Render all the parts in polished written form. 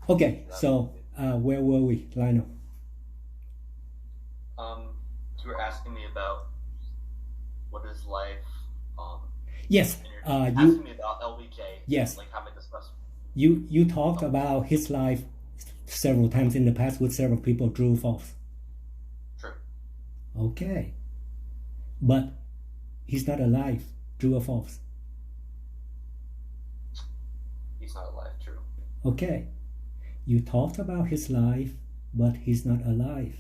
Okay, so where were we, Lionel? You were asking me about what is life, um, Yes, and you're asking you me about LBJ, yes, like having discussed. you talked Oh, about his life several times in the past with several people. True or false? true. Okay, but he's not alive. True or false? He's not alive. True. Okay, you talked about his life, but he's not alive.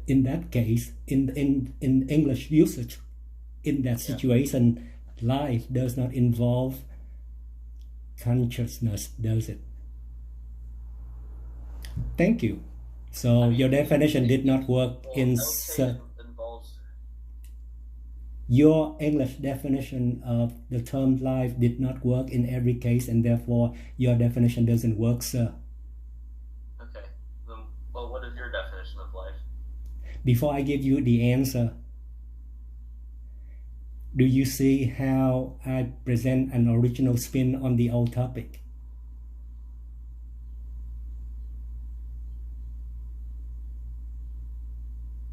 In that case, in English usage, in that Yeah. situation, life does not involve consciousness, does it? Thank you. I So mean, your definition did not work well, in I would say it involves. your English definition of the term life did not work in every case, and therefore your definition doesn't work, sir. Okay. Well, what is your definition of life? Before I give you the answer, do you see how I present an original spin on the old topic?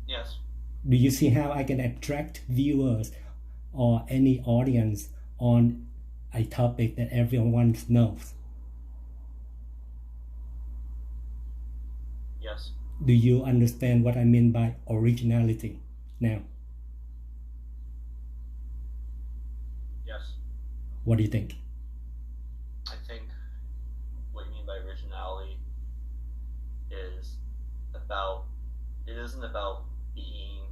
Yes. Do you see how I can attract viewers or any audience on a topic that everyone knows? Yes. Do you understand what I mean by originality now? Yes. What do you think? I think what you mean by originality is about. It isn't about being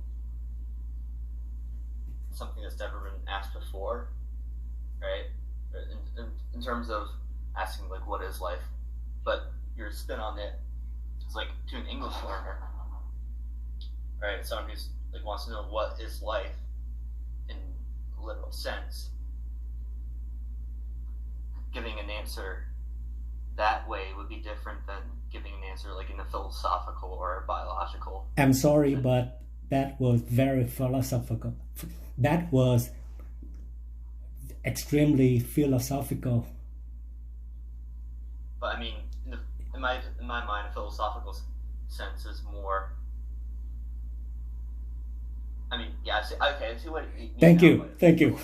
something that's never been asked before, right? In terms of asking like what is life, but your spin on it is like to an English learner, right? Someone who's like wants to know what is life in a literal sense. Giving an answer that way would be different than giving an answer like in a philosophical or a biological. I'm sorry, but that was very philosophical. That was extremely philosophical. But I mean, in my mind, a philosophical sense is more. I mean, yeah, I see what you mean. Thank now, you, but thank you.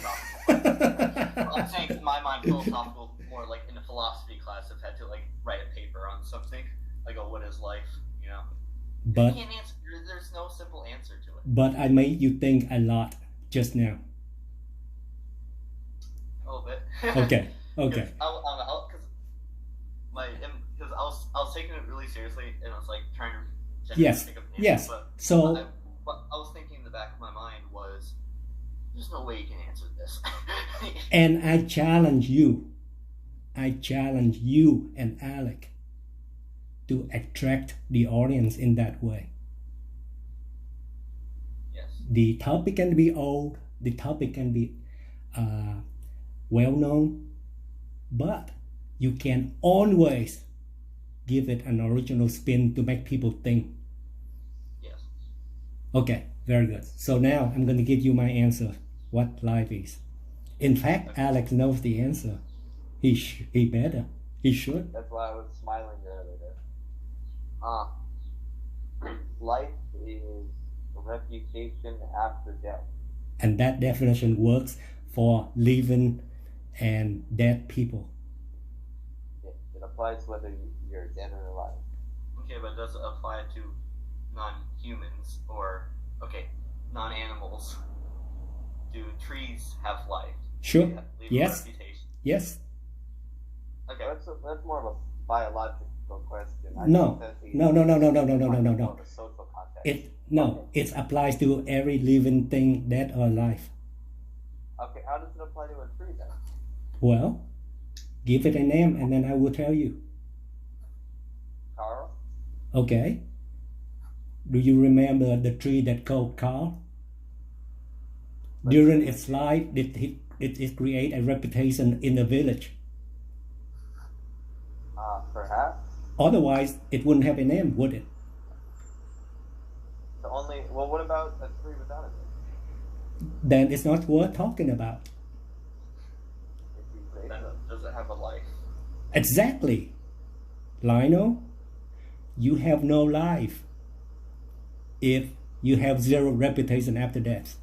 I'm saying in my mind, philosophical more like in a philosophy class, I've had to like write a paper on something. Like, oh, what is life? You know, But you can't answer. There's no simple answer to it. but I made you think a lot just now. A little bit. Okay, okay. Because I was taking it really seriously, and I was like trying to genuinely Yes, think of an answer. yes. But So what I was thinking in the back of my mind was, there's no way you can answer this. and I challenge you and Alec to attract the audience in that way. Yes. The topic can be old, the topic can be well known, but you can always give it an original spin to make people think. Yes. Okay, very good. So now I'm going to give you my answer, what life is. In fact, Okay. Alex knows the answer. He better. He should. That's why I was smiling earlier. Life is a reputation after death. And that definition works for living and dead people. It applies whether you're dead or alive. Okay, but does it apply to non-humans or non-animals? Do trees have life? Sure. Do they leave Yes. a reputation? Yes. Okay. That's more of a biological question. No. No. More of a social context. It applies to every living thing, dead or alive. Okay, how does it apply to a tree then? Well, give it a name and then I will tell you. Carl? Okay. Do you remember the tree that called Carl? During its life, did it create a reputation in the village? Perhaps. Otherwise, it wouldn't have a name, would it? What about a tree without a name? Then it's not worth talking about. does it have a life? Exactly. Lionel, you have no life if you have zero reputation after death.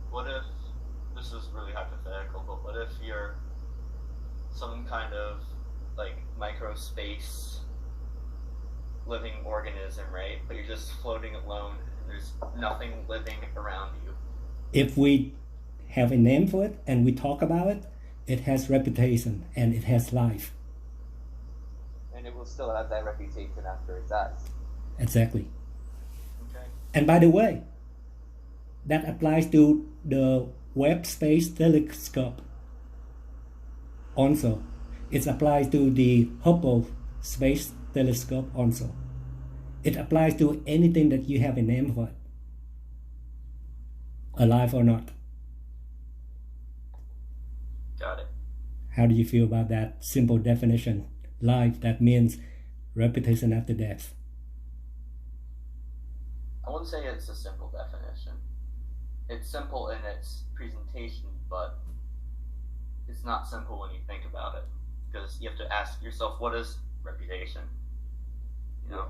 What if, this is really hypothetical, but what if you're some kind of like micro space living organism, right? But you're just floating alone and there's nothing living around you. If we have a name for it and we talk about it, it has reputation and it has life. And it will still have that reputation after it dies. Exactly. Okay. And by the way, that applies to the Webb Space Telescope also. It applies to the Hubble Space Telescope also. It applies to anything that you have a name for it, alive or not. Got it. How do you feel about that simple definition? Life, that means reputation after death. I wouldn't say it's a simple definition. It's simple in its presentation, but it's not simple when you think about it. Because you have to ask yourself, what is reputation? You know?